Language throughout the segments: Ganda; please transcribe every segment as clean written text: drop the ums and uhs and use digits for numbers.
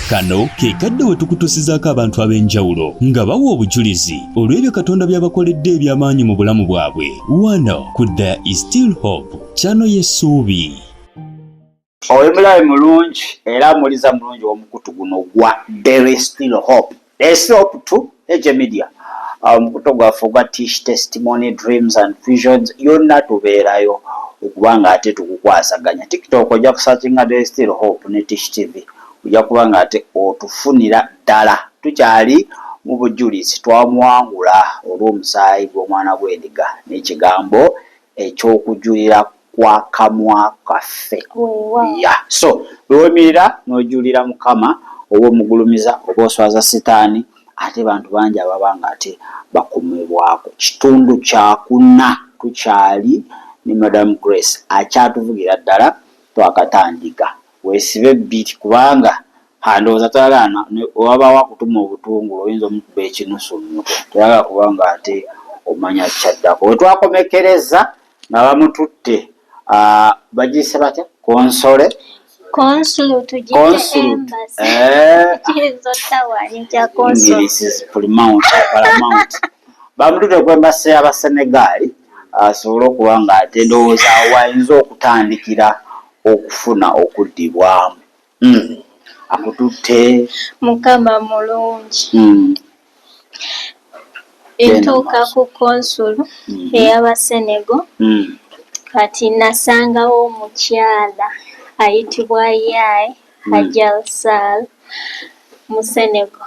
Kano ke kadde we tukutusizaako abantu ab'enjawulo nga bawa obujulizi olw'ebyo Katonda by'abakoledde eby'amaanyi mu bulamu bwabwe. Wano ku There is Still Hope, channel y'essuubi. Oyimulawe mulungi era muliza mulungi omukutu guno gwa There is Still Hope. There is Still Hope to Age Media. Omukutu gwaffe gwa Tish Testimony, Dreams and Visions yonna tubeerayo okubanga ate tukukwasaganya. TikTok ojja kusakinga There is Still Hope ne Tish TV. Ojja kubanga ate otufunira ddala. Tukyali mu bujulizi twamuwangula olw'omusaayi gw'omwana gw'endiga n'ekigambo eky'okujulira kwa kamwa kaffe. So lwewemirira n'ojulira Mukama oba omugulumiza oba oswaza sitaani ate bantu bangi ababanga ate bakomebwako. Kitundu kyakuna tukyali ne Madam Grace akyatuvugira ddala twakatandika. Weesibe beat kubanga handooza toyagala waba wakutuma obutungulu oyinza omukuba ekinusu toyagala kubanga ate omanya kyaddako. We twakomekereza nga bamututte bagiyise batya konsole bamututte ku embasi y'Abasenegali asobole okuba nga ate ndowooza wayinza okutandikira okufuna okuddibwamu. Akututte Mukama mulungi. Entuuka ku konsulu ey'Abasenego kati nasangawo omukyala ayitibwa Yaye Hajal Sall mu Senego.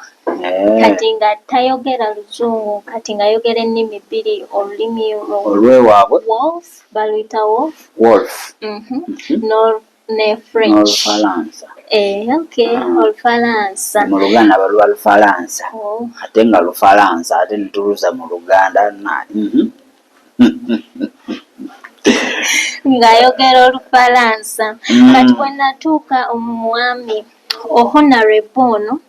Kati nga tayogera Luzungu, kati nga ayogera ennimi bbiri, olulimi olwewaabwe Wolof, baluyita Wolof ne French. Olufalansa. Mu Luganda balwa Lufalansa. Ate nga Lufalansa ate nituluza mu Luganda ng'ayogera Olufalansa. Kati bwe natuuka omwami Honorable ono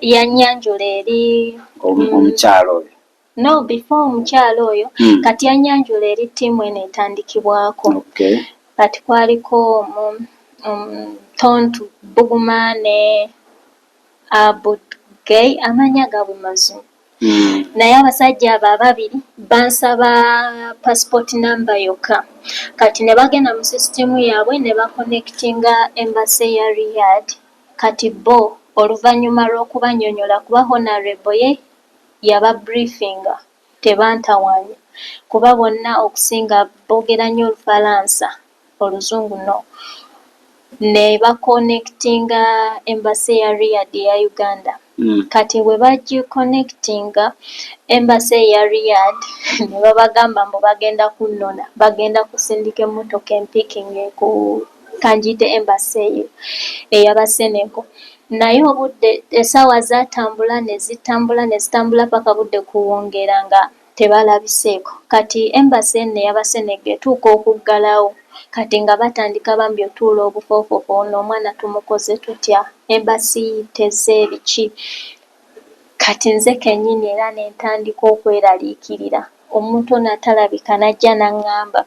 yanyanjula eri omukyalo oyo. No, before omukyalo oyo kati yanyanjula eri ttiimu eno etandikibwako. Kati kwaliko Tontu Buguma ne Abud Gay, amanya gaabwe mazima. Naye abasajja abo ababiri bansaba passport number yokka. Kati ne bagenda mu sisitemu yaabwe ne bakonnekitinga embassy ya Riyadh. Kati bo oluvannyuma lw'okubanyonyola kuba Honorable ye yaba briefinga tebantawaanya kuba bonna okusinga boogera nnyo Olufalansa, Oluzungu no. Ne bakonnekitinga embassy ya Riyadh ya Uganda. Kati bwe bagiconnectinga embassy ya Riyadh ne babagamba mbu bagenda kunnona, bagenda kusindika emmotoka empikinge ku kanjite embassy ey'Abasenego. Naye obudde essaawa zaatambula ne zitambula paka budde kuwongera nga tebalabiseeko. Kati embassy eno ey'Abasenego etuuka okuggalawo kati nga batandika bambi otuula obufoofofo ono omwana tumukoze tutya, embassy teze biki. Kati nze kennyini era ne ntandika okweraliikirira. Omuntu ono atalabika n'ajja n'aŋŋamba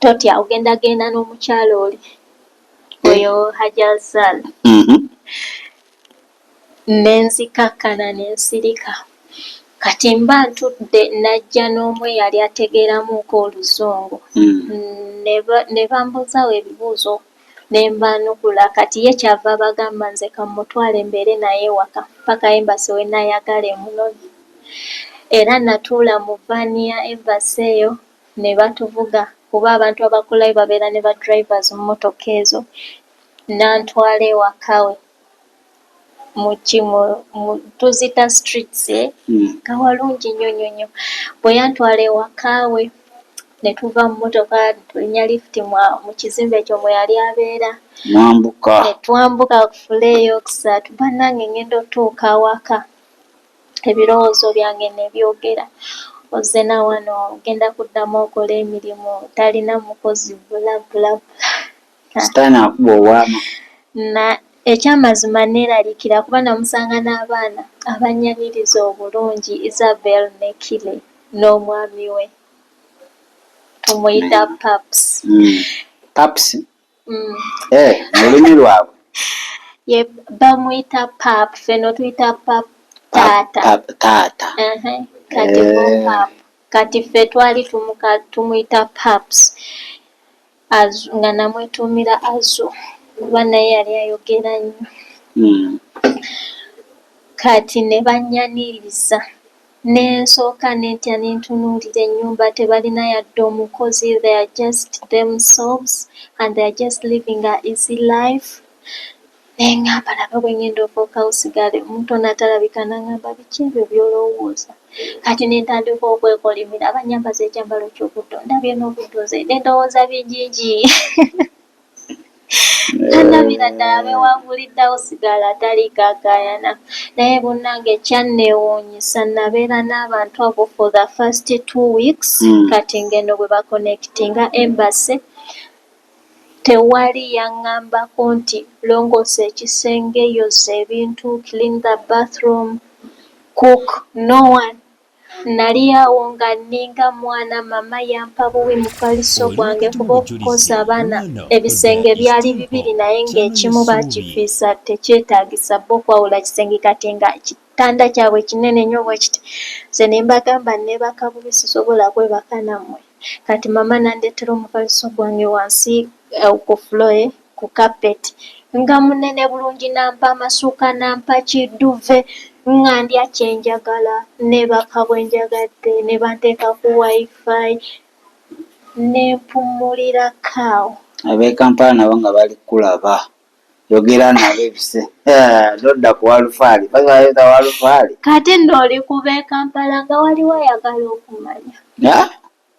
totya ogendagenda n'omukyalo oli oyo Hajal Sall. Nenzikakkana nensirika. Kati mba ntudde najja n'omu eyali ategeeramuuko Oluzungu. Ne bambuuzawo ebibuuzo ne mbanukula. Kati ye kyava bagamba nze kamutwale mbeere naye waka paka embassy we nayagala emunonye. Era natuula mu vaani ya embassy eyo ne batuvuga kuba abantu abakulayo babeera ne ba drivers mu mmotoka ezo. Nantwala ewaka we tuzita streets kawalungi nnyo. Bwe yantwala ewaka we ne tuva mu mmotoka tulinya lifuti mu kizimbe ekyo mwe yali abeera. Ne twambuka ku fule ey'okusatu bannange ngenda otuuka awaka. Ebirowoozo byange ne byogera. Ozze na wano ogenda kuddamu okola emirimu talina mukozi bula. Sitaani akuba obwama. Ekyamazima neeraliikira kuba namusanga n'abaana abanyaniriza obulungi, Isabel ne Kile n'omwami we tumuyita Paps. Paps? Mu lulimi lwabwe ye bamuyita pap feno tuyita pap taata kati pap kati ffe twali tumuyita paps nga namwetuumira Azo kuba naye yali ayogera nnyo. Kati ne bannyaniriza nensooka netya nentunuulira ennyumba tebalina yadde omukozi, they are just themselves and they are just living a easy life. Nengamba nabo bwe ngenda ofuuka usigale omuntu ono atalabika nangamba biki ebyo by'olowooza. Kati nentandika okwekolimira abanyambaza ekyambalo ky'obuddo ndabye n'obuddoze nendowooza bigigi. Kandabira ddala bewanguliddewo sigala atalikakaayana naye bunnange kyanneewuunyisa nabeera n'abantu abo for the first 2 weeks kati ngeno bwe bakonectinga embassy tewali yaŋŋambako nti longoosa ekisenge yoza ebintu clean the bathroom cook no one. Nali awo nga nninga mwana mama yampa buwi mufaliso gwange kuba okukosa abaana ebisenge byali 2 naye ng'ekimu bakifiisa tekyetaagisa bo okwawula kisenge kati nga kitanda kyabwe kinene nnyo bwe kiti. Nze ne mbagamba neebaka bubi sisobola kwebaka nammwe. Kati mama nandeetera omufaliso gwange wansi ku floor ku carpet nga munene bulungi nampa amasuuka nampa kiduve nga ndya kyenjagala neebaka bwe njagadde ne banteeka ku wifi nempumulira kaawo. Ab'e Kampala nabo nga bali kulaba yogera nabo ebise nodda ku walufaali bazaayota walufaali kati nno oli kuba e Kampala nga waliwo ayagala okumanya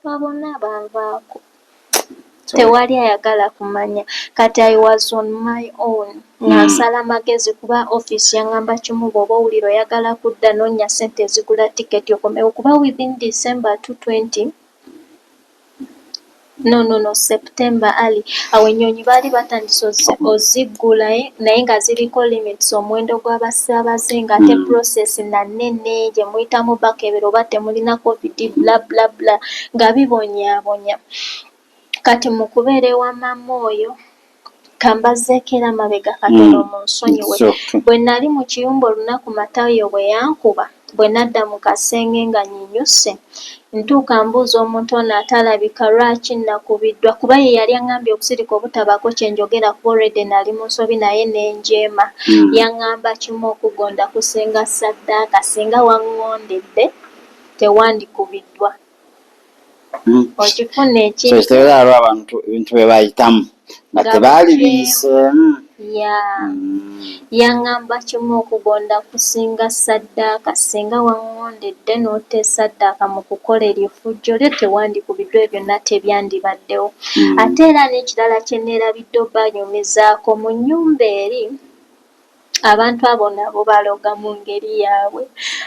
babonna banvaako tewali ayagala kumanya. Kati I was on my own nga nsala magezi kuba office yaŋŋamba kimu bw'oba owulira oyagala kudda noonya ssente ezigula tiketi okomewo kuba within December 220 no September ali awo ennyonyi baali batandise oziggula naye nga ziriko limits omuwendo gw'abasaabaze nga ate process nanene gye muyitamu bakebera oba temulina covid bla bla bla nga bibonyaabonya. Kati mu kubeera ewa mama oyo kambazeeko era mabega katono mu nsonyiwe bwe nali mu kiyumba olunaku Matayo bwe yankuba bwe nadda mu kasenge nga nyinyuse ntuuka mbuuza omuntu ono atalabika lwaki nakubiddwa kuba ye yali aŋŋambye okusirika obutabaako kye njogera kuba already nali mu nsobi naye n'enjeema yaŋŋamba kimu okugonda kusenga ssaddaaka singa waŋŋondedde tewandikubiddwa. Okifuna ekiri kitegeeza lwa abantu ebintu bye bayitamu nga tebaali biyiseemu. Yaŋŋamba kimu okugonda kusinga ssaddaaka singa waŋŋondedde n'otta essaddaaka mu kukola ery'effujjo lyo tewandikubiddwa ebyo byonna tebyandibaddewo. Ate era n'ekirala kye neerabidde obanyumizaako mu nnyumba eri abantu abo nabo baloga mu ngeri yaabwe.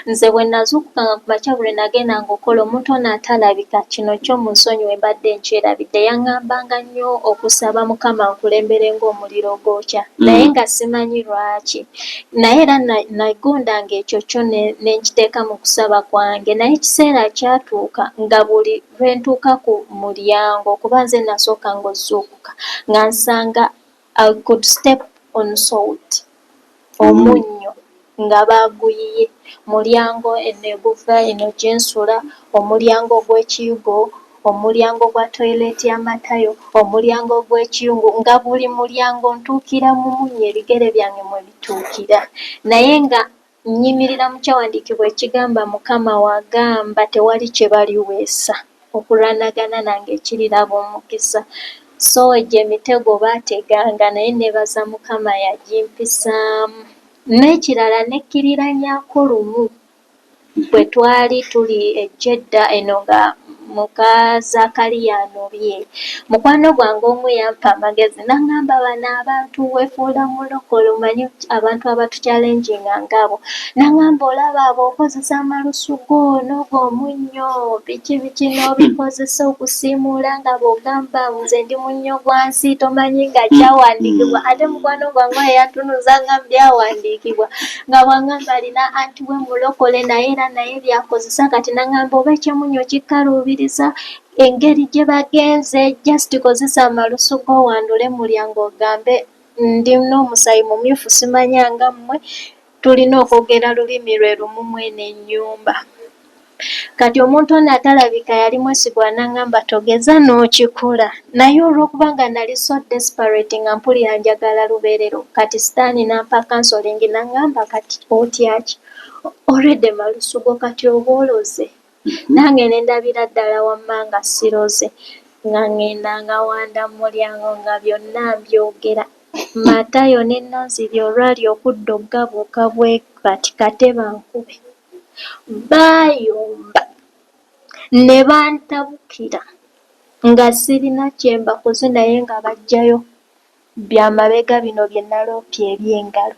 Nze bwe nazuukuka nga ku makya bwe nagenda ng'okola omuntu ono atalabika kino kyo mu nsonyiwe mbadde nkyerabidde yaŋŋambanga nnyo okusaba Mukama nkulembere ng'omuliro gwokya naye nga simanyi lwaki naye era nagondanga ekyo kyo ne nkiteeka mu kusaba kwange naye ekiseera kyatuuka nga buli lwe ntuuka ku mulyango kuba nze nasooka ng'ozuukuka nga nsanga I could step on salt omunnyo nga baaguyiye mulyango eno eguva eno gyensula omulyango gw'ekiyugo omulyango gwa toilet ya Matayo omulyango gw'ekiyungu nga buli mulyango ntuukira mu munnyo ebigere byange mwe bituukira naye nga nnyimirira mu kyawandiikibwa ekigamba Mukama wagamba tewali kye baliweesa okulwanagana nange ekiriraba omukisa. So egyo emitego baateganga naye neebaza Mukama yagimpisaamu. N'ekirala nekkiriranyaako lumu bwe twali tuli ejjedda eno nga muka Zakariya anobye mukwano gwange omu yampa amagezi n'aŋŋamba bano abantu weefuula mulokole omanyi abantu abatucyalenjinga ngabo n'aŋŋamba olaba abo okozesa amalusu go n'ogwo omunnyo biki n'obikozesa okusiimuula nga bw'ogamba nze ndi munnyo gwa nsi tomanyi nga kyawandiikibwa ate mukwano gwange oyo yatunuza nga byawandiikibwa nga bw'aŋŋamba alina anti we mulokole naye era naye byakozesa kati n'aŋŋamba oba ekyemunnyo kikaluubiriza engeri gye bagenze just kozesa amalusu go wandule mulyango ogambe ndi n'omusayi mumyufu simanyanga mmwe tulina okwogera lulimi lwe lumu mwene ennyumba. Kati omuntu ono atalabika yali mwesigwa n'angamba togeza n'okikola naye olw'okuba nga nali so desperate nga mpulira njagala lubeerero kati sitaani n'ampa counseling n'angamba kati otyaki already malusugo kati oba oloze. Nange ne ndabira ddala wamma nga siroze nga ngenda nga wanda mu mulyango nga byonna mbyogera. Matayo ne Nonziri olwali okudda okugabuuka bwe kati kate bankube. Baayomba ne bantabukira nga sirina kyembakoze naye nga bajjayo byamabega bino bye naloopye eby'engalo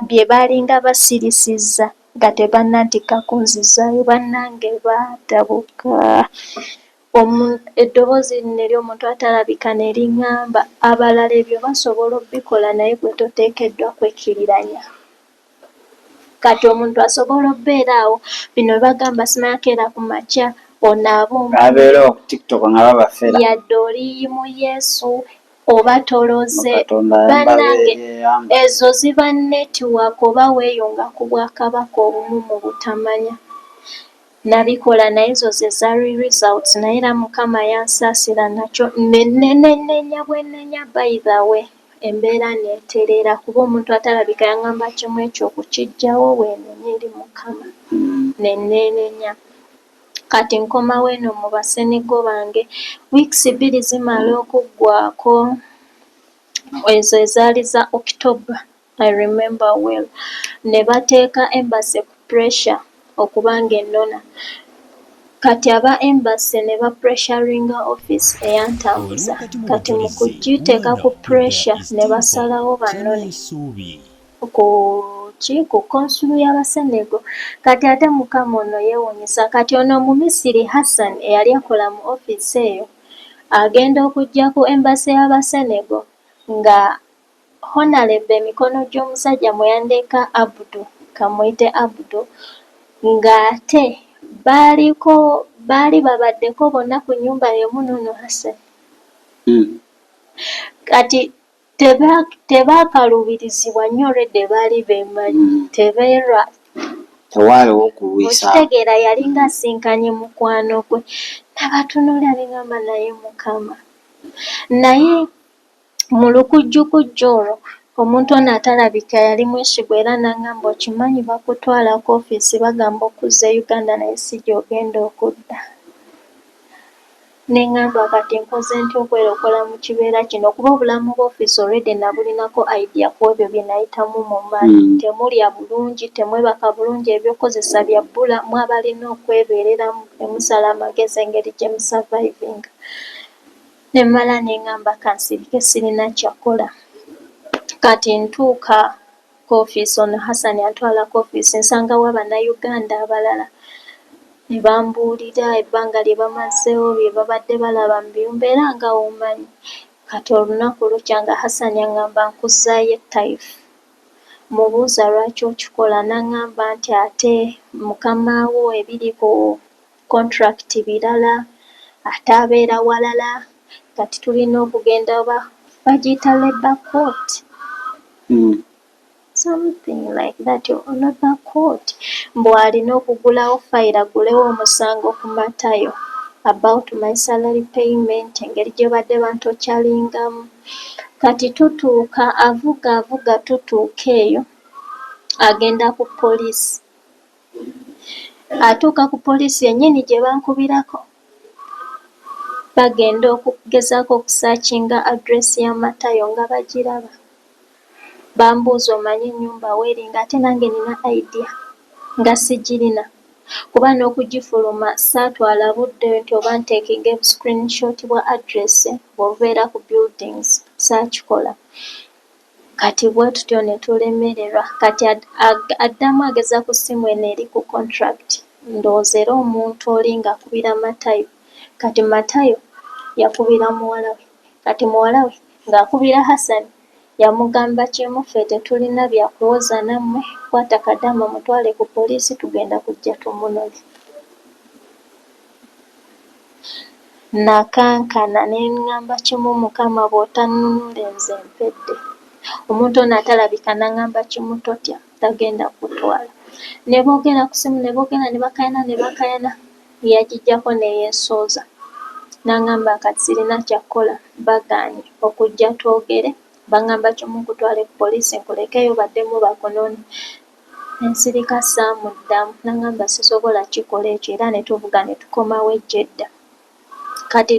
bye baalinga basirisizza nga tebannantikka kunzizaayo bannange baatabuka. Eddoboozi lino ery'omuntu atalabika ne liŋŋamba abalala ebyo basobola obbikola naye gwe toteekeddwa kwekiriranya. Kati omuntu asobola obbeera awo bino bagamba simanyakeera ku makya onaaba abeera ku TikTok nga babafera yadde oli mu Yesu oba toloze bannange ezo ziba netiwaaka oba weeyunga ku bwakabaka obumu mu butamanya. Nabikola naye zo ze zaali results naye era Mukama yansaasira nakyo nenenya bwe nnenya by the way embeera neeterera kuba omuntu atalabika yaŋŋamba kimu ekyo okukijjawo weenenya eri Mukama neneenenya. Kati nkomawo eno mu basenigo bange weeks 2 zimala okuggwako ezo ezaali za October I remember well ne bateeka embassy ku pressure okubanga ennona. Kati aba embassy ne ba pressuringa office eyantambuza kati mu kugiteeka ku pressure ne basalawo banone ku konsulu y'Abasenego. Kati ate Mukama ono yeewuunyisa kati ono Mumisiri Hassan eyali akola mu ofiisi eyo agenda okujja ku embassy y'Abasenego nga Honorable emikono gy'omusajja Muyandeeka Abdu kamuyite Abdu ng'ate baali babaddeko bonna ku nnyumba y'emu n'ono Hassan. Kati tebaakaluubirizibwa nnyo olwedde baali beemanyi tebeerwa tewaaliwo okulwisa. Okitegeera yali ng'asinkanye mukwano gwe n'abatunuulira ne ngamba naye Mukama. Naye mu lukujjukujju olwo omuntu ono atalabika yali mwesigwa era n'angamba okimanyi bakutwala ku ofiisi bagamba okuzza Uganda naye si gy'ogenda okudda. Ne ngamba kati nkoze ntya okwerokola mu kibeera kino kuba obulamu bw'ofiisi already nabulinako idea ku ebyo bye nayitamu mu maanyi. Temulya bulungi, temwebaka bulungi, ebyokozesa bya bbula, mu abalina okwebeereramu ne musala amagezi engeri gye musurvivinga. Ne mmala ne ngamba kansirike sirina kyakola. Kati ntuuka ku ofiisi ono Hassan yantwala ku ofiisi nsangawo Abannayuganda abalala ne bambuulira ebbanga lye bamazeewo bye babadde balaba mu biyumba era nga omanyi. Kati olunaku lukya nga Hassan yaŋŋamba nkuzzaayo ettaifu. Mubuuza lwaki okikola n'aŋŋamba nti ate mukama wo ebiri ku contract birala ate abeera walala kati tulina okugenda oba bagiyita labour court. Something like that labour court. Mbu alina okugulawo fayiro agulewo omusango ku Matayo about my salary payment engeri gye badde bantokyalingamu. Kati tutuuka avuga tutuuka eyo agenda ku poliisi. Atuuka ku poliisi yennyini gye bankubirako bagenda okugezaako okusaakinga address ya Matayo nga bagiraba. Bambuuza omanyi ennyumba weeringa ate nange nina idea nga sigirina kuba n'okugifuluma saatwala budde nti oba nteekinga screenshot bwa address bw'obeera ku buildings saakikola. Kati bwe tutyo ne tulemererwa. Kati addamu ageza ku ssimu eno eri ku contract ndowooza era omuntu oli ng'akubira Matayo. Kati Matayo yakubira muwala we. Kati muwala we ng'akubira Hassan yamugamba kimu ffe tetulina byakuwoza nammwe kwata kadama mutwale ku poliisi tugenda kujja tumunole. nakankana ne ŋŋamba kimu Mukama bw'otannunula nze mpedde. Omuntu ono atalabika n'aŋŋamba kimu totya tagenda kutwala. Ne boogera ku ssimu ne boogera ne bakayana yagijjako ne yeesooza. N'aŋŋamba kati sirina kyakkola bagaanye okujja twogere baŋŋamba kimu nkutwale ku poliisi nkulekeyo baddemu bakunoone. Ensirika saamuddamu n'aŋŋamba sisobola kikola ekyo era ne tuvuga ne tukomawo ejjedda. Kati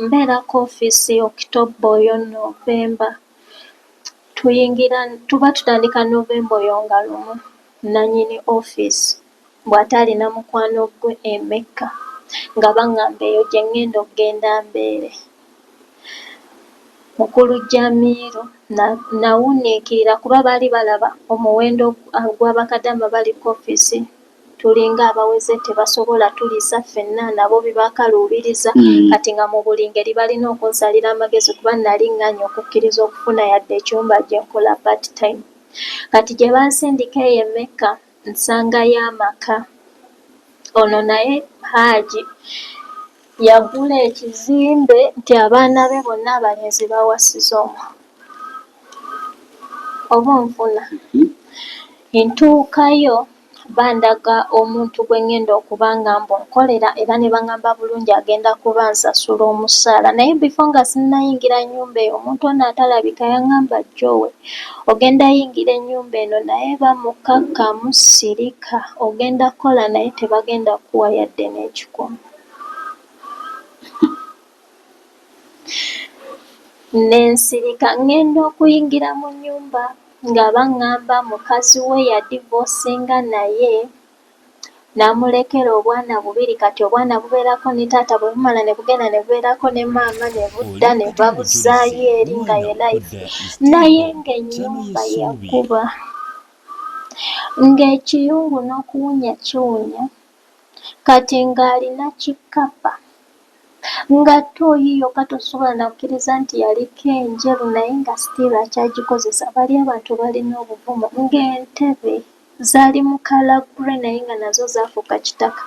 mbeera ku ofiisi October oyo November. Tuba tutandika November oyo nga lumu nannyini ofiisi bw'ate alina mukwano gwe e Mecca nga baŋŋamba eyo gye ŋŋenda okugenda mbeere. Mukulu Jamiru nawuniikirira kuba baali balaba omuwendo gw'abakadama bali ku ofiisi tulinga abaweze tebasobola tuliisa ffenna nabo bibakaluubiriza kati nga mu buli ngeri balina okunsalira amagezi kuba nali ŋŋanye okukkiriza okufuna yadde ekyumba gye nkola part time. Kati gye bansindika eyo e Mecca nsangayo amaka. Ono naye Haaji yagula ekizimbe nti abaana be bonna abalenzi bawasiza omwo. Oba onfuna. Ntuukayo bandaga omuntu gwe ŋŋenda okuba nga mbunkolera era ne baŋŋamba bulungi agenda kuba nsasula omusaala. Naye before nga sinnayingira nnyumba eyo omuntu ono atalabika yaŋŋamba Jowe ogenda yingira ennyumba eno naye bamukakkamu sirika ogenda kukola naye tebagenda kuwa yadde n'ekikomo. Nensirika ŋŋenda okuyingira mu nnyumba nga baŋŋamba mukazi we yadivoosinga naye n'amulekera obwana bubiri kati obwana bubeerako ne taata bwe bumala ne bugenda ne bubeerako ne maama ne budda ne babuzaayo eri nga ye life naye ng'ennyumba yakuba ng'ekiyungu n'okuwunya kiwunya kati ng'alina kikapa nga tooyiyo katosobola nakkiriza nti yaliko enjeru naye nga sitiiru akyagikozesa. Bali abantu balina obuvumu ng'entebe zaali mu kala grey naye nga nazo zaafuuka kitaka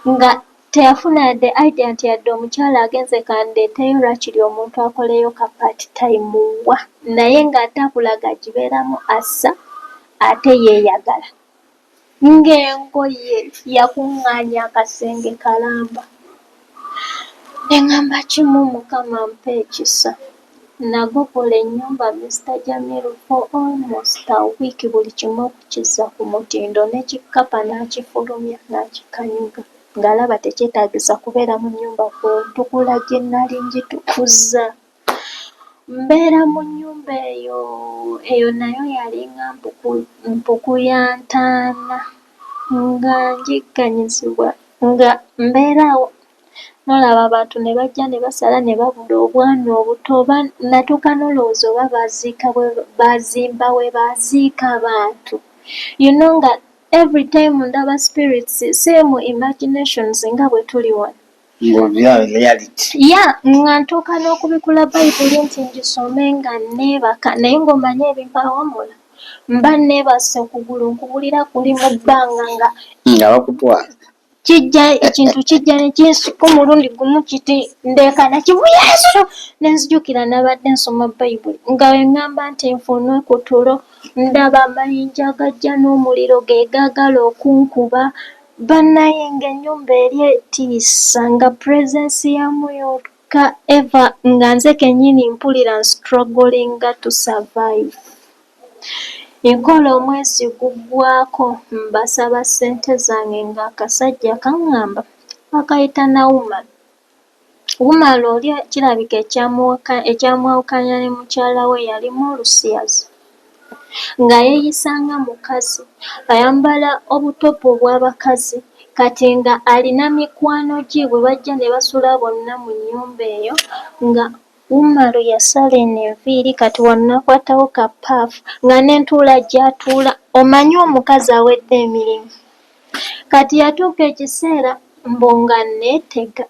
nga teyafuna yadde idea nti yadde omukyala agenze kandeeteyo lwakiri omuntu akoleyo ka part time wa naye ng'ate akulaga agibeeramu assa ate yeeyagala ng'engoye yakuŋŋaanya akasenge kalamba. Ne ŋŋamba kimu Mukama mpa ekisa. Nagogola ennyumba Mr. Jamiru for almost a week buli kimu okukizza ku mutindo ne kikapa n'akifulumya n'akikanyuga ng'alaba tekyetaagisa kubeera mu nnyumba kuntukula gye nnali ngitukuza. Mbeera mu nnyumba eyo nayo yalinga mpuku ya ntaana nga njigganyizibwa nga mbeeraawo. Nolaba abantu ne bajja ne basala ne babula obwana obuto oba natuuka n'olowooza oba baazimba we baaziika abantu. You know nga every time ndaba spirits same imaginations nga bwe tuli wano. Nga ntuuka n'okubikula Bayibuli nti ngisome nga neebaka naye ng'omanye ebimpawamula mba neebase okugulu nkubulira kuli mu bbanga nga bakutwala. Ekintu kijja ne kinsuka omulundi gumu kiti ndeekana kibuyeeso ne nzijukira nabadde nsoma Bayibuli nga we ŋŋamba nti nfunwe ku tulo ndaba amayinja gajja n'omuliro ge gaagala okunkuba bannaye ng'ennyumba eri etiisa nga presence ya Muyooka eva nga nze kennyini mpulira strugglinga to survive. Nkola omwezi guggwaako mbasaba ssente zange ng'akasajja kaŋŋamba akayita Nauma. Wumala oli kirabika ekyamwawukanya ne mukyala we yalimu olusiyazi nga yeeyisa nga mukazi ayambala obutopu obw'abakazi kati nga alina mikwano gye bwe bajja ne basula bonna mu nnyumba eyo nga Wumalo yasala eno enviiri kati wannakwatawo ka paafu nga n'entuula gy'atuula omanyi omukazi awedde emirimu. Kati yatuuka ekiseera mbu nga neetega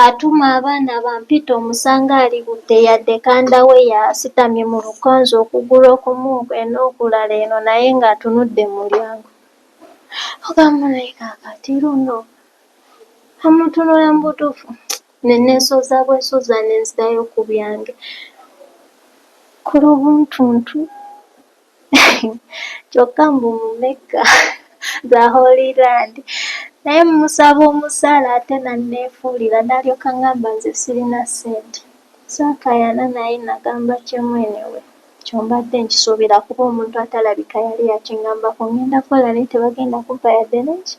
atuma abaana bampita omusanga ali budde yadde kanda we yasitamye mu lukonzo okugulu okumu n'okulala eno naye ng'atunudde mu mulyango. Ogamba naye kaakati luno omutunula mu butuufu neneesoza bwesoza nenzirayo ku byange ku lubuntuntu kyokka mbu mumeka za Holyland naye musaba omusaala ate nanneefuulira n'alyoka ngamba nze sirina ssente saakayana naye nagamba kyemwenewe kyombadde nkisuubira kuba omuntu atalabika yali yakingambako ngenda kukola naye tebagenda kumpa yadde neki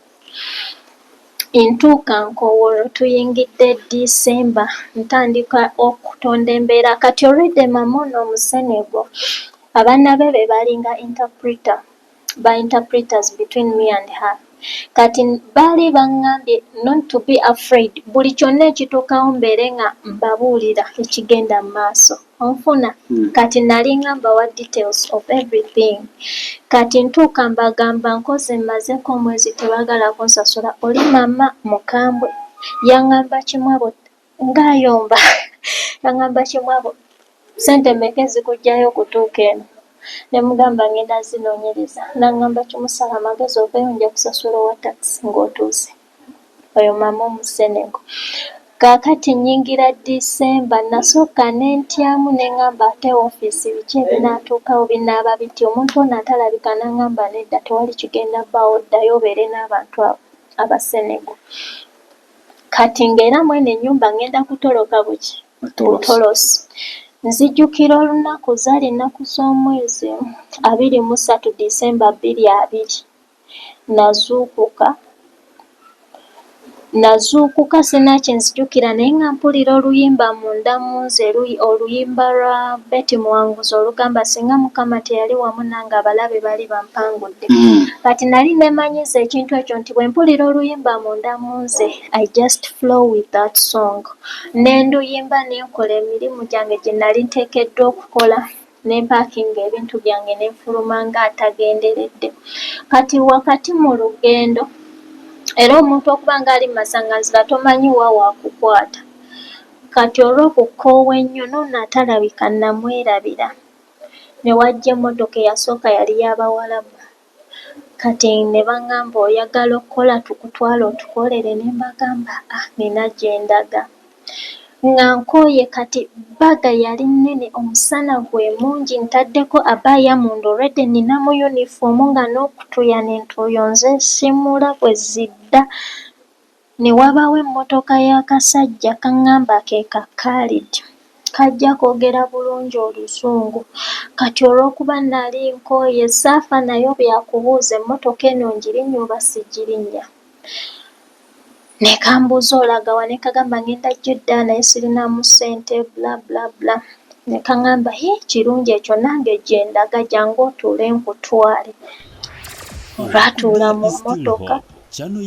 ntuuka Nkowolo tuyingidde December ntandika okutonda embeera kati already mama ono Omusenego abaana be balinga interpreters between me and her kati baali baŋŋambye not to be afraid buli kyonna ekituukawo mbeere nga mbabuulira ekigenda mu maaso onfuna kati nali nga mbawa details of everything kati ntuuka mbagamba nkoze mmazeeko omwezi tebaagala kunsasula oli mama mukambwe yaŋŋamba kimwabo ng'ayomba yaŋŋamba kimwabo ssente mmeka ezikuggyayo okutuuka eno ne mugamba ngenda zinoonyereza n'aŋŋamba kimusala amagezi oveeyo nja kusasula owa takisi ng'otuuse oyo mama Omusenego kaakati nnyingira December nasooka ne ntyamu ne ŋŋamba ate ofiisi biki ebinaatuukawo binaaba biti omuntu ono atalabika n'aŋŋamba nedda tewali kigenda bbaawo ddayo obeere n'abantu abo Abasenego kati ng'era mweno ennyumba ngenda kutoloka buki butolosi nzijjukira olunaku zaali nnaku z'omwezi 23 December 2020 nazuukuka sinakye nzijjukira naye nga mpulira oluyimba munda mu nze oluyimba lwa Betty Muwanguzi olugamba singa Mukama teyali wamu nange abalabe bali bampangudde kati nali neemanyiza ekintu ekyo nti bwe mpulira oluyimba munda mu nze I just flow with that song ne nduyimba ne nkola emirimu gyange gye nali nteekeddwa okukola ne mpaakinga ebintu byange ne nfuluma ng'atagenderedde kati wakati mu lugendo era omuntu okuba ng'ali mu masaŋŋanzira tomanyi wa waakukwata kati olw'okukoowa ennyo n'ono atalabika namwerabira ne wajja emmotoka eyasooka yali y'Abawarabu kati ne baŋŋamba oyagala okukola tukutwale otukolere ne mbagamba nina gye ndaga nga nkooye kati bbaga yali nnene omusana gwe mungi ntaddeko abaaya munda already nina mu yunifoomu nga n'okutuya n'entuuyo nze nsimula bwe zidda ne wabaawo emmotoka y'akasajja kaŋŋamba ke ka Khalid kajja koogera bulungi Oluzungu kati olw'okuba nali nkooye saafa nayo byakubuuza emmotoka eno ngirinnye oba sigirinnya ne kambuuza olaga wa ne kagamba ngenda Jidda naye sirinamu ssente bla bla bla ne kaŋŋamba kirungi ekyo nange gye ndaga jangu otuule nkutwale olwatuula mu mmotoka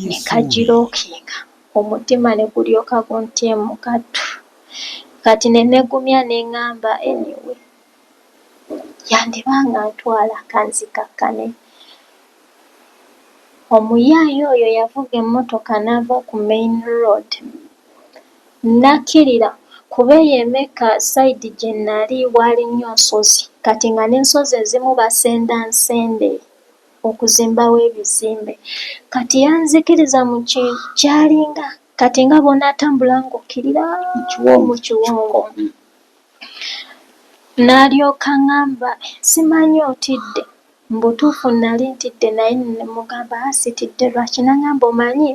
ne kagirookinga omutima ne gulyoka guntyemu kattu kati ne neegumya ne ŋŋamba anyway yandibanga ntwala kanzikakkane omuyaayi oyo yavuga emmotoka n'ava ku main road nakkirira kuba eyo emeka sayidi gye nali waali nnyo nsozi kati nga n'ensozi ezimu basenda nsende okuzimbawo ebizimbe kati yanzikiriza mu kyalinga kati nga bw'onaatambula ng'okkirira mu kiwongo n'alyoka ŋŋamba simanyi otidde mu butuufu nali ntidde naye ne mugamba sitidde lwaki n'aŋŋamba omanyi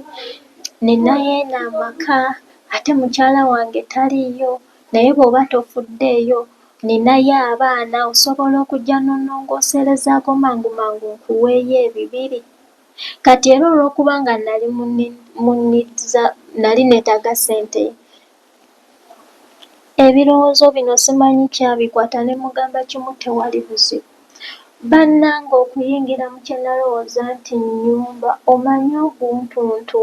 ninayeena amaka ate mukyala wange taliiyo naye bw'oba tofuddeeyo ninayo abaana osobola okujja n'onnongooserezaako mangu mangu nkuweeyo 2 kati era olw'okuba nga nali munniza nali neetaaga ssente ebirowoozo bino simanyi kyabikwata ne mugamba kimu tewali buzibu bannange okuyingira mu kye nalowooza nti nnyumba omanyi oguntuntu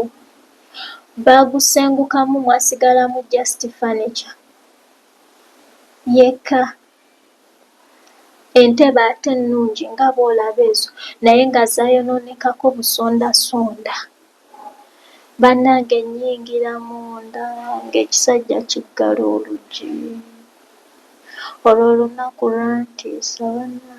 baagusengukamu mwasigalamu just furniture yekka entebe ate ennungi nga bw'olaba ezo naye nga zaayonoonekako busondasonda bannange nnyingira munda ng'ekisajja kiggala oluggi olwo olunaku lwantiisa bannange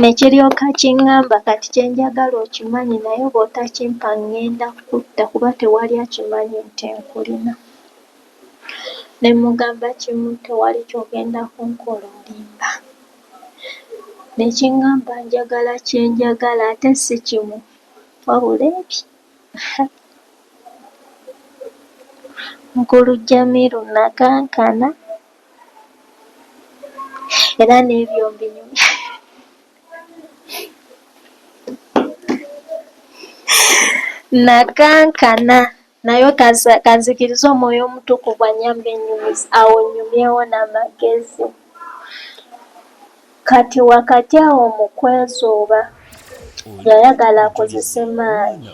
nekiryoka kiŋŋamba kati kyenjagala okimanyi naye bw'otakimpa ŋŋenda kutta kuba tewali akimanyi nti nkulina. Ne mugamba kimu tewali ky'ogenda kunkola olimba. Ne kiŋŋamba njagala kyenjagala ate si kimu wabula ebi. Nkulu Jamiru nakankana era n'ebyo mbinyumya. Nakankana naye kanzikiriza omwoyo omutukuvu anyambe ennyumizi awo nnyumyewo n'amagezi. Kati wakati awo mu kwezooba yayagala akozese maanyi.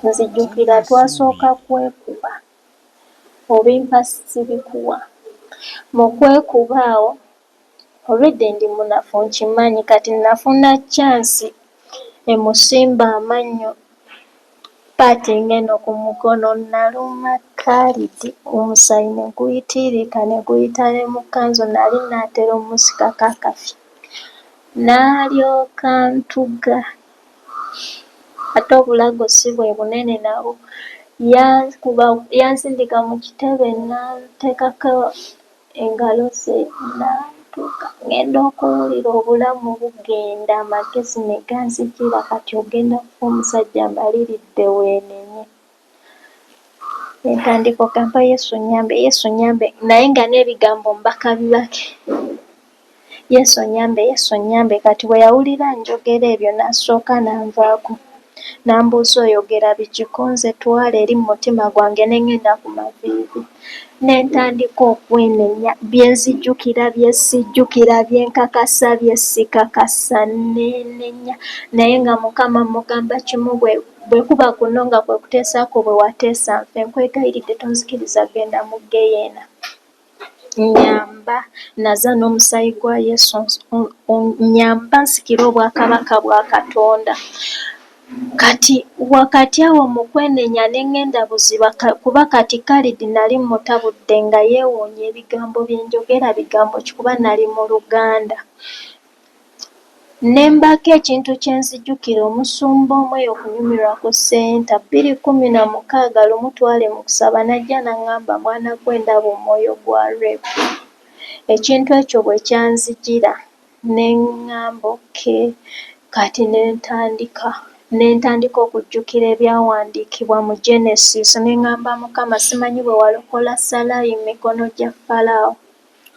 Nzijukira twasooka kwekuba obimpa sibikuwa. Mu kwekuba awo olwedde ndi munafu nkimanyi kati nafuna chansi emusimba amannyo patinga eno ku mukono naluma Khalidi omusayi ne guyitiririka ne guyita ne mu kkanzu nali naatera omusikako akafi. N'alyoka ntuga ate obulago si bwe bunene nabwo. Yansindika mu kitebe n'anteekako engalo ze n'antuga. Ngenda okuwulira obulamu bugenda amagezi ne ganzijira kati ogenda kufa omusajja mbaliridde weenenye. Entandika okampa Yesu nyambe, Yesu nyambe naye nga n'ebigambo mbaka bibake. Yesu nyambe, Yesu nyambe kati bwe yawulira njogera ebyo n'asooka n'anvaako. N'ambuuza oyogera biki nze twala eri mu mutima gwange ne ŋŋenda ku maviivi. Ne ntandika okwenenya bye nzijukira bye sijjukira bye nkakasa bye sikakasa neenenya naye nga Mukama mugamba kimu bwe kuba kuno nga kwe kuteesaako bwe wateesa nfe nkwegayiridde tonzikiriza genda mu ggeyeena. Nyamba naza n'omusayi gwa Yesu nyamba nsikire obwakabaka bwa Katonda. Kati wakati awo mu kwenenya ne ŋŋenda buziba kuba kati Khalidi nali mutabudde nga yeewuunya ebigambo bye njogera bigambo ki kuba nali mu Luganda. Ne mbako ekintu kye nzijukira omusumba omwe okunyumirwa ku ssenta 2016 lumu twali mu kusaba najja n'aŋŋamba mwana gwe ndaba omwoyo gwa repu. Ekintu ekyo bwe kyanzijira ne ŋŋamba okay kati ne ntandika okujjukira ebyawandiikibwa mu Genesis ne ŋŋamba Mukama simanyi bwe walokola Salaayi mu mikono gya Falaawo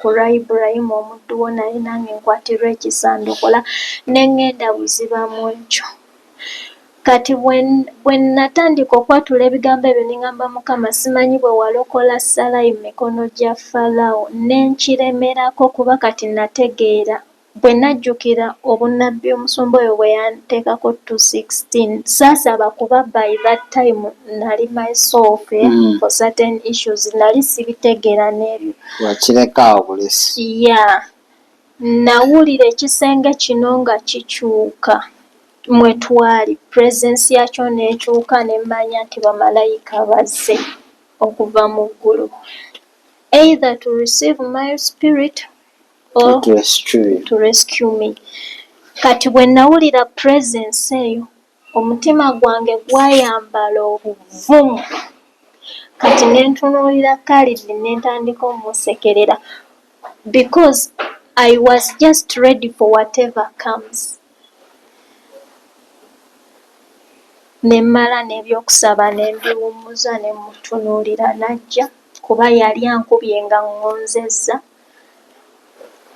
ku lwa Ibulayimu omuddu wo naye nange nkwatirwa ekisa ndokola ne ŋŋenda buziba mu ekyo. Kati bwe natandika okwatula ebigambo ebyo ne ŋŋamba Mukama simanyi bwe walokola Salaayi mu mikono gya Falaawo ne nkiremerako kuba kati nategeera bwe najjukira obunnabbi omusumba oyo bwe yanteekako 2:16 saasaba kuba by that time nali myself for certain issues nali sibitegeera n'ebyo. Wakireka obulesi. Nawulira ekisenge kino nga kikyuka mwe twali presence yakyo n'ekyuka ne mmanya nti bamalayika bazze okuva mu ggulu either to receive my spirit or to rescue me. Kati bwe nawulira presence eyo omutima gwange gwayambala obuvumu kati ne ntunuulira Khalidi ne ntandika omusekerera because I was just ready for whatever comes. Ne mmala n'ebyokusaba ne mbiwummuza ne mutunuulira najja kuba yali ankubye nga ngonzezza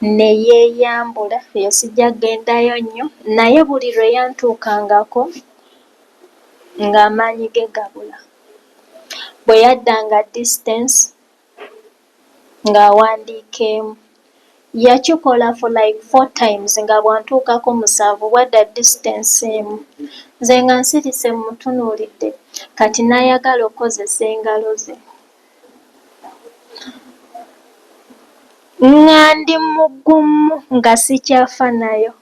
ne yeeyambula eyo sijja kugendayo nnyo naye buli lwe yantuukangako ng'amaanyi ge gabula. Bwe yaddanga distance ng'awandiika emu yakikola for like 4 times nga bw'antuukako 7 bwadda distance emu nze nga nsirise mutunuulidde kati n'ayagala okukozesa engalo ze. Nga ndi mugumu nga sikyafa nayo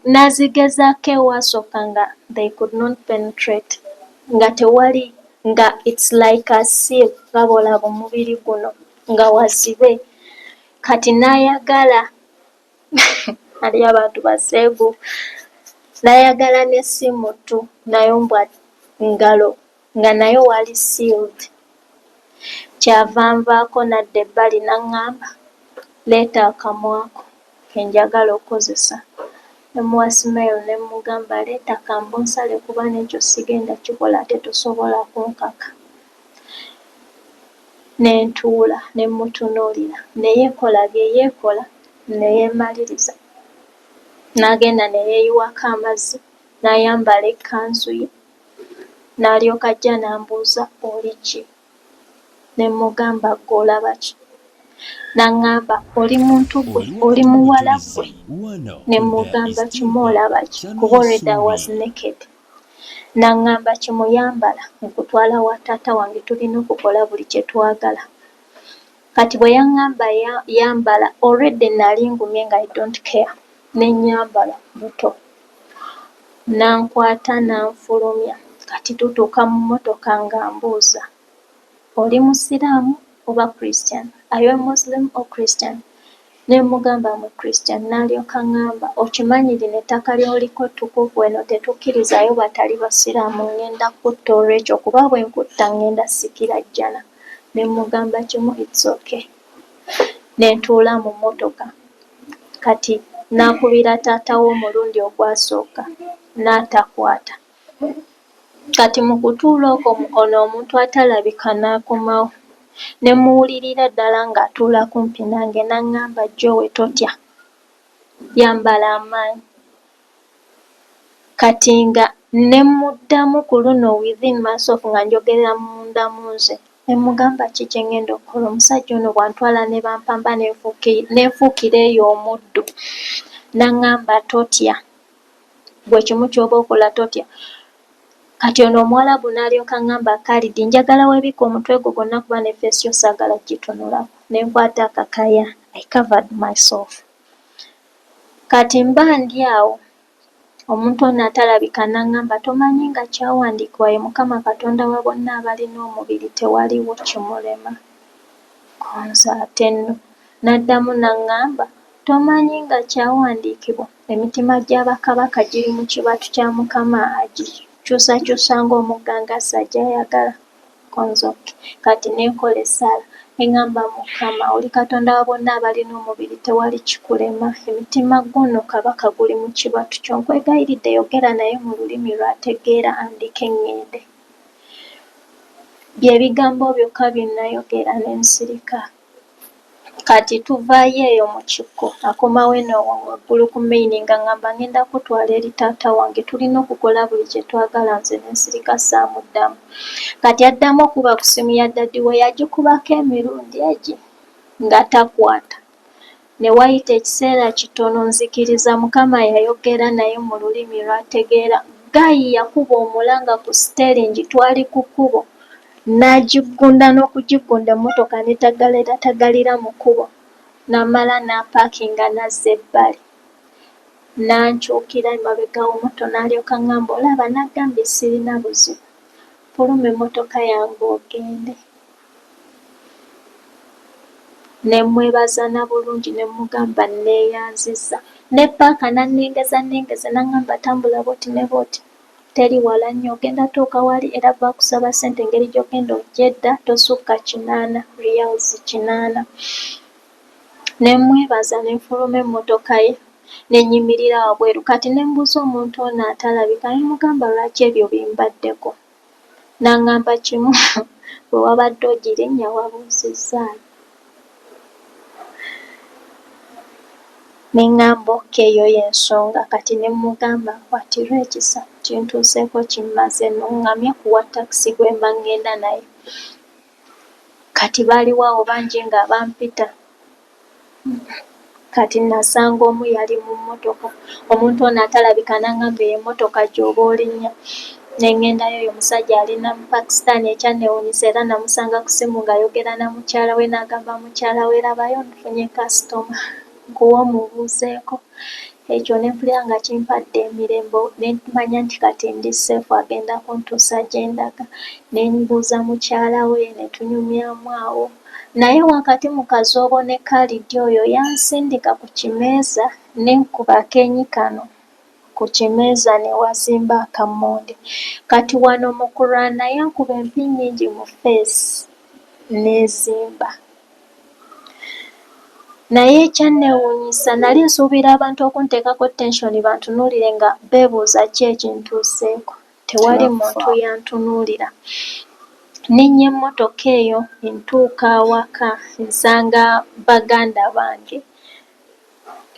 nazigezaako ewasooka nga they could not penetrate nga tewali nga it's like a seal babola omubiri guno nga wazibe kati n'ayagala ali abantu baseegu nayagala n'essimu tu nayombwa ngalo nga nayo wali sealed. Kyava nvaako nadda ebbali naŋŋamba leeta akamwako kenjagala okozesa. Nemuwa smile ne mugamba leeta kambunsale kuba n'ekyo sigenda kikola ate tosobola kunkaka. Ne ntuula ne mutunuulira ne yeekola bye yeekola ne yeemaliriza. N'agenda ne yeeyiwako amazzi n'ayambala ekkanzu ye n'alyoka ajja n'ambuuza oli ki? Ne mugamba ggwe olaba ki? N'aŋŋamba oli muntu gwe oli muwala gwe? Ne mugamba kimu olaba ki? Kuba already I was naked. N'aŋŋamba kimuyambala nkutwala wa taata wange tulina okukola buli kye twagala. Kati bwe yaŋŋamba yambala already nali ngumye nga I don't care. Ne nnyambala buto. N'ankwata n'anfulumya. Kati tutuuka mu mmotoka ng'ambuuza oli musiraamu oba Christian? Are you a Muslim or Christian? Ne mugamba mu Christian. N'alyoka ŋŋamba okimanyi lino ettaka ly'oliko ttukuvu eno tetukkirizayo batali basiraamu ŋŋenda kutta olw'ekyo kuba bwe nkutta ŋŋenda sikira jjana. Ne mugamba kimu it's okay. Ne ntuula mu mmotoka. Kati n'akubira taata we omulundi ogwasooka n'atakwata. Kati mu kutuula okwo ono omuntu atalabika n'akomawo. Ne muwulirira ddala ng'atuula kumpi nange n'aŋŋamba Joe totya. Yambala amaanyi. Kati nga ne muddamu ku luno within myself nga njogerera munda mu nze. Ne mugamba ki kye ŋŋenda okukola? Omusajja ono bw'antwala ne bampamba n'enfuukira eyo omuddu. N'aŋŋamba totya. Gwe kimu ky'oba okola totya. Kati ono Omuwarabu n'alyoka ŋŋamba Khalidi njagala weebika omutwe gwo gwonna kuba ne feesi yo saagala gitunulako. Ne nkwata akakaya I covered myself. Kati mba ndi awo omuntu ono atalabika n'aŋŋamba tomanyi nga kyawandiikibwa ye Mukama Katonda wa bonna abalina omubiri tewaliwo kimulema. Konza ate nno. N'addamu n'aŋŋamba tomanyi nga kyawandiikibwa emitima gy'abakabaka giri mu kibatu kya Mukama agikyusakyusa ng'omugangasi gy'ayagala. Konzoke. Kati n'enkola essaala eŋŋamba Mukama oli Katonda wa bonna abalina omubiri tewali kikulema. Emitima guno kabaka guli mu kibatu kyo. Nkwegayiridde yogera naye mu lulimi lw'ategeera andike ŋŋende. Bye bigambo byokka bye nayogera ne nsirika. Kati tuvaayo eyo mu kikko akomawo eno waggulu ku maini nga ŋŋamba ŋŋenda kutwala eri taata wange tulina okukola buli kye twagala nze ne nsirika saamuddamu. Kati addamu okuba ku ssimu ya daddi we yagikubako emirundi egi nga takwata. Ne wayita ekiseera kitono nzikiriza Mukama yayogera naye mu lulimi lw'ategeera. Gayi yakuba omulanga ku siteeringi twali ku kkubo. N'agigunda n'okugigunda emmotoka ne tagalira mu kkubo. N'amala n'apaakinga n'azza ebbali. N'ankyukira emabega w'ommoto n'alyoka ŋŋamba olaba n'aggambye sirina buzibu. Fuluma emmotoka yange ogende. Ne mwebaza na bulungi ne mugamba neeyanzizza. Ne paaka n'annengeza n'aŋŋamba tambula bw'oti ne bw'oti. Teri wala nnyo ogenda tuuka wali era baakusaba ssente engeri gy'ogenda ojja edda tosukka 80 riyals 80. Ne mwebaza ne nfuluma emmotoka ye ne nnyimirira wabweru. Kati ne mbuuza omuntu ono atalabika ne mugamba lwaki ebyo bimbaddeko. N'aŋŋamba kimu bwe wabadde ogirinnya wabuuzizzaayo. Ne ŋŋamba eyo y'ensonga. Kati ne mugamba nkwatirwa ekisa kintuuseeko kimmaze nnoŋŋamya kuwa takisi gwe mba ŋŋenda naye. Kati baaliwo awo bangi nga bampita. Kati nasanga omu yali mu mmotoka. Omuntu ono atalabika n'aŋŋamba eyo emmotoka gy'oba olinnya. Ne ŋŋendayo oyo omusajja alina mu Pakistan ekyanneewuunyisa era namusanga ku ssimu ng'ayogera na mukyala we n'agamba mukyala we labayo nfunye kasitoma. Nkuwe omubuuzeeko. Ekyo ne mpulira nga kimpadde emirembe ne manya nti kati ndi seefu agenda kuntuusa gye ndaga. Ne mbuuza mukyala we ne tunyumyamu awo naye wakati mu kazoobo ne kalidi oyo yansindika ku kimeeza nenkuba akenyi kano ku kimeeza ne wazimba akammonde. Kati wano mu kulwana yankuba empi nnyingi mu feesi neezimba. Naye ekyanneewuunyisa nali nsuubira abantu okunteekako tensioni bantunuulire nga beebuuza ki ekintuuseeko. Tewali muntu yantunuulira. Ninnya emmotoka eyo ntuuka awaka nsanga baganda bange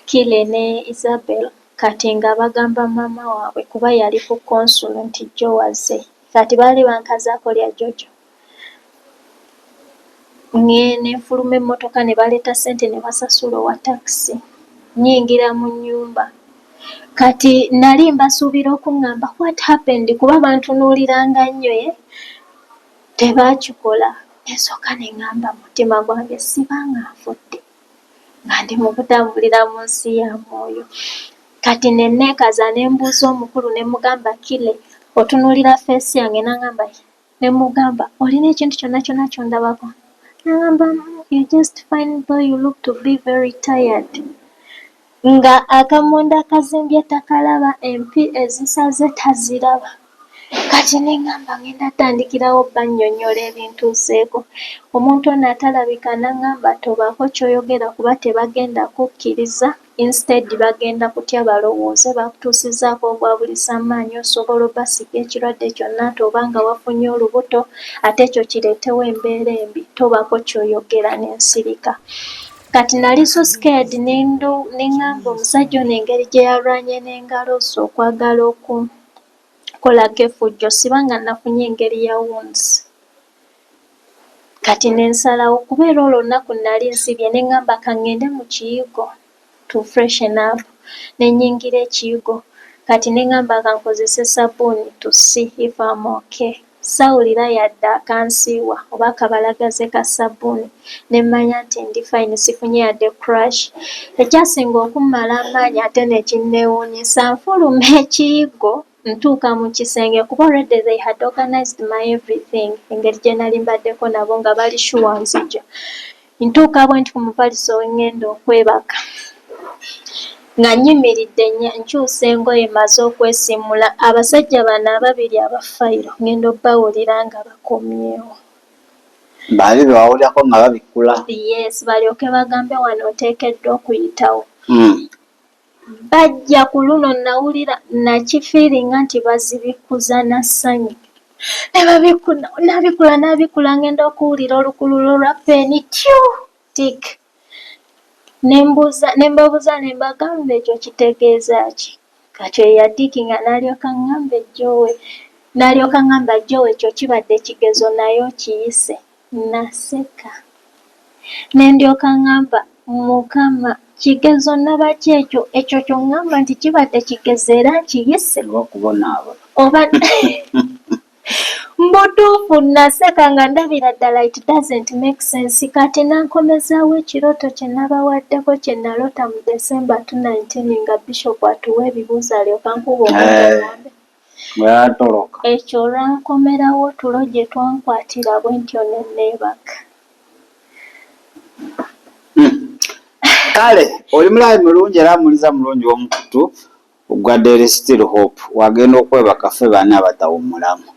Kile ne Isabel kati nga bagamba maama waabwe kuba yali ku konsulo nti jjo wazze. Kati baali bankazaako lya Jojo. Ne nfuluma emmotoka ne baleeta ssente ne basasula owa takisi. Nnyingira mu nnyumba. Kati nali mbasuubira okuŋŋamba what happened kuba bantunuuliranga nnyo tebaakikola. Ensooka ne ŋŋamba mutima gwange sibanga nfudde nga ndi mu kutambulira mu nsi ya mwoyo. Kati ne neekaza ne mbuuza omukulu ne mugamba Kile otunuulira feesi yange n'aŋŋamba ne mugamba olina ekintu kyonna kyonna ky'ondabako. N'aŋŋamba you just fine though you look to be very tired. Nga akammonde akazimbye takalaba empi ezisaze taziraba. Kati ne ŋŋamba ngenda tandikirawo bannyonnyola ebintuuseeko. Omuntu ono atalabika n'aŋŋamba tobaako ky'oyogera kuba tebagenda kukkiriza. Instead bagenda kutya balowooze bakutuusizzaako ogwa bulisamaanyi osobola obbasiga ekirwadde kyonna ate oba nga wafunye olubuto ate ekyo kireetewo embeera embi tobaako ky'oyogera n'ensirika. Kati nali so scared ne ŋŋamba omusajja ono engeri gye yalwanye n'engalo ze okwagala okukolako effujjo sibanga nafunye engeri ya wounds. Kati ne nsalawo kubeera olwo olunaku nali nsibye ne ŋŋamba ka ŋŋende mu kiyigo to freshen up ne nnyingira ekiyigo. Kati ne ŋŋamba ka nkozese sabbuuni to see if I'm okay. Sawulira yadde akansiiwa oba akabalagaze ka sabbuuni ne mmanya nti ndi fine sifunye yadde crash. Ekyasinga okummala amaanyi ate ne kinneewuunyisa nfuluma ekiyigo ntuuka mu kisenge kuba already they had organized my everything engeri gye nali mbaddeko nabo nga bali sure nzija. Ntuuka bwe nti ku mupaliso we ŋŋenda okwebaka nga nnyimiridde nkyusa engoye maze okwesimula abasajja bano ababiri abafayiro ngenda obbawulira nga bakomyewo. Baali bawulirako nga babikkula? Yes, balyoke bagambe wano oteekeddwa okuyitawo. Bajja ku luno nawulira nakifiiringa nti bazibikuza na ssanyu. Nabikula ngenda okuwulira olukulula olwa peeni tyu tik. Ne mbabuuza ne mbagamba ekyo kitegeeza ki? Kati eyadiikinga n'alyoka ŋŋamba jjowe ekyo kibadde kigezo naye okiyise. Naseka. Ne ndyoka ŋŋamba Mukama kigezo nabaki ekyo ky'oŋŋamba nti kibadde kigezo era nkiyise okubonaabo oba mbutuufu naseka nga ndabira ddala it doesn't make sense. Kati nankomezaawo ekirooto kye nabawaddeko kye naloota mu December 2019 nga Bishop atuwa ebibuuzo alyoka nkuba omugombe. Yatoloka. Ekyo olwankomerawo tulo gye twankwatira bwe ntyo ne neebaka. Kale oli mulabi mulungi era muliza mulungi w'omukutu ogwa Daily Still Hope wagenda okwebaka ffe bana abatawummulamu.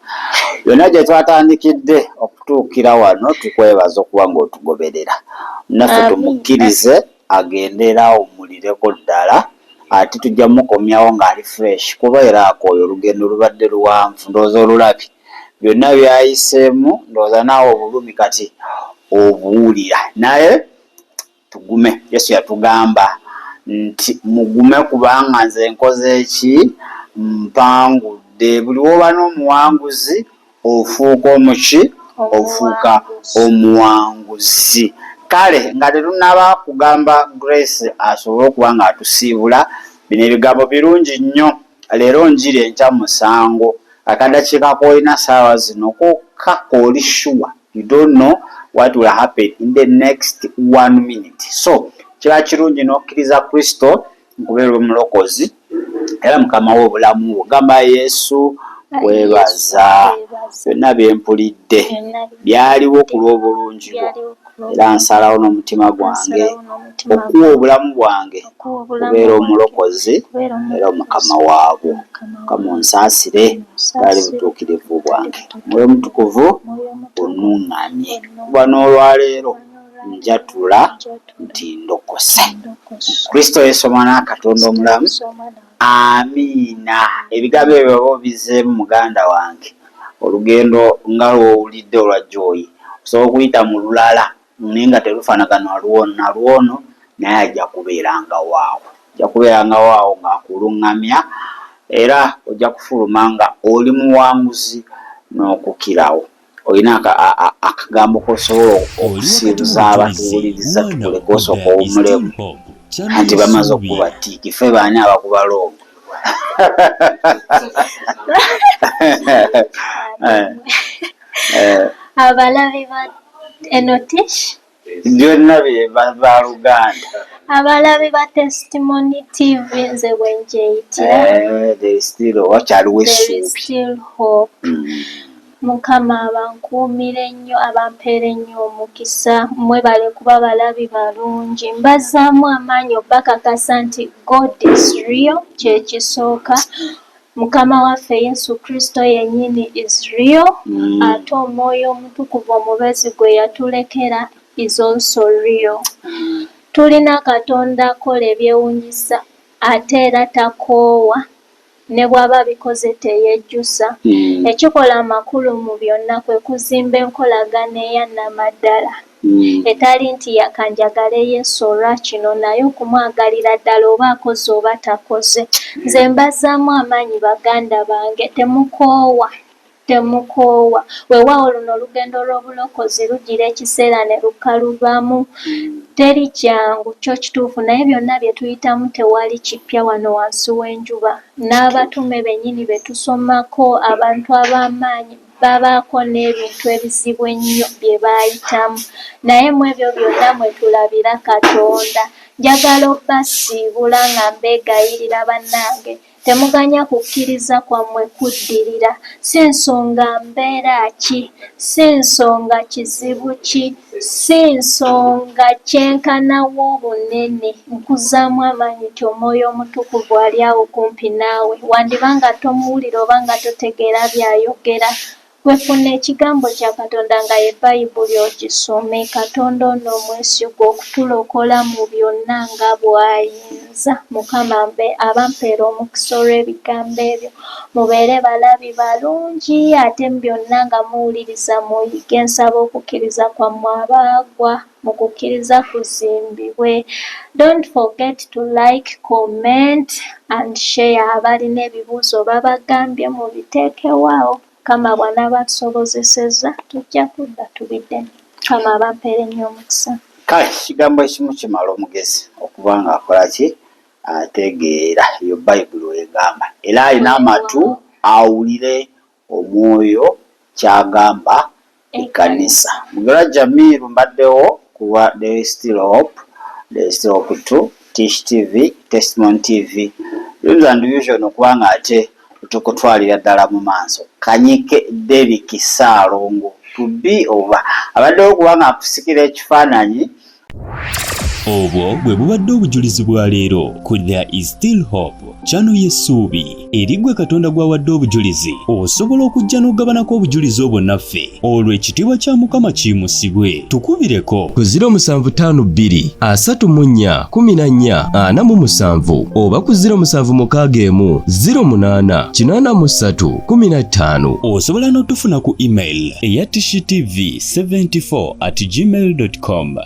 Byonna gye twatandikidde okutuukira wano tukwebaza okuba ng'otugoberera. Naffe tumukkirize agende era awummulireko ddala ate tujja mukomyawo ng'ali fresh kuba era akooyo olugendo lubadde luwanvu ndowooza olulabi. Byonna byayiseemu ndowooza naawe obulumi kati obuwulira. Naye tugume. Yesu yatugamba nti mugume kubanga nze nkoze eki mpangudde. Buli woba n'omuwanguzi ofuuka omuki? Ofuuka omuwanguzi. Kale nga tetunnaba kugamba Grace asobole okuba nga atusiibula. Bino ebigambo birungi nnyo. Leero njiri enkya musango. Akadakiika k'olina ssaawa zino kokka k'oli sure you don't know what will happen in the next 1 minute. So kiba kirungi n'okkiriza Kristo nkubeera omulokozi era mukama w'obulamu bwo. Gamba Yesu weebaza byonna bye mpulidde byaliwo ku lw'obulungi bwo. era nsalawo n'omutima gwange okuwa obulamu bwange kubeera omulokozi era omukama waabwo. Mukama onsaasire bwali butuukirivu bwange. Mwoyo Mutukuvu onnuŋŋamye kuba n'olwaleero njatula nti ndokose. Kristo Yesu Omwana wa Katonda omulamu. Amiina. Ebigambo ebyo oba obizeemu muganda wange, olugendo nga lw'owulidde olwa Joy osobola okuyita mu lulala naye nga terufaanagana na lwono, naye ajja kubeeranga waawo. Ajja kubeeranga waawo ng'akuluŋŋamya era ojja kufuluma nga oli muwanguzi n'okukirawo. Olina akagambo k'osobola okusiibuza abatuwuliriza tukuleke osooka owummulemu anti bamaze okuba ttiiki ffe baani abakuba longo. Abalabi ba Enotish byonna ba Luganda, abalabi ba Testimony TV nze bwenjeyitira wakyaliwo there is essuubi. still hope. Mukama abankuumire ennyo, abampeere ennyo omukisa, mwebale kuba balabi balungi. Mbazaamu amaanyi obakakasa nti God is real, kye kisooka. Mukama waffe Yesu Kristo yennyini is real, ate Omwoyo Omutukuvu omubezi gwe yatulekera is also real. Tulina Katonda akola ebyewuunyisa ate era takoowa, ne bw'aba bikoze teyejjusa. Ekikola amakulu mu byonna kwe kuzimba enkolagana eyannamaddala etali nti yakanjagale Yesu olwa kino naye okumwagalira ddala oba akoze oba takoze. Nze mbazaamu amaanyi baganda bange, temukoowa. Weewaawo luno olugendo lw'obulokozi lugira ekiseera ne lukalubamu. Teri kyangu kyo kituufu, naye byonna bye tuyitamu tewali kipya wano wansi w'enjuba. N'abatume bennyini be tusomako, abantu ab'amaanyi babaako n'ebintu ebizibu ennyo bye baayitamu, naye mu ebyo byonna mwe tulabira Katonda. Njagala obbasiibula nga mbeegayirira bannange, temuganya kukkiriza kwammwe kuddirira. Si nsonga mbeera ki, si nsonga kizibu ki, si nsonga kyenkanawo obunene. Nkuzaamu amaanyi nti Omwoyo Omutukuvu ali awo kumpi naawe, wandiba nga tomuwulira oba nga totegeera by'ayogera. Wefuna ekigambo kya Katonda nga ye Bayibuli ogisome. Katonda ono omwesigwa okutulokola mu byonna nga bw'ayinza. Mukama abampeera omukisa olw'ebigambo ebyo. Mubeere balabi balungi ate mu byonna nga muwuliriza muyige. Nsaba okukkiriza kwammwe abaagwa mu kukkiriza kuzimbibwe. Don't forget to like, comment and share. Abalina ebibuuzo babagambye mubiteekewaawo. Kama bw'anaaba tusobozesezza tujja kudda tubiddemu. Kama abampeere ennyo omukisa. Kale ekigambo ekimu kimala omugezi okuba nga akola ki, ategeera yo Bayibuli wegamba era alina amatu awulire Omwoyo kyagamba ekkanisa. Mugera Jamiru mbaddewo kuba There is Still Hope, There is Still Hope 2, Tish TV, Testimony TV. Dreams and Vision okuba nga ate tukutwalira ddala mu maaso. Kanyike Derrick Saalongo to be over. Abaddewo okuba nga akusikira ekifaananyi. Obwo bwe bubadde obujulizi bwa leero ku There is Still Hope channel y'essuubi eri gwe Katonda gwawadde obujulizi. Osobola okujja n'ogabanako obujulizi obwo naffe olwo ekitiibwa kya Mukama kiyimusibwe. Tukubireko ku 0752 34 14 47 oba ku 0761 08 83 15. Osobola n'otufuna ku email eya tishitv74@gmail.com.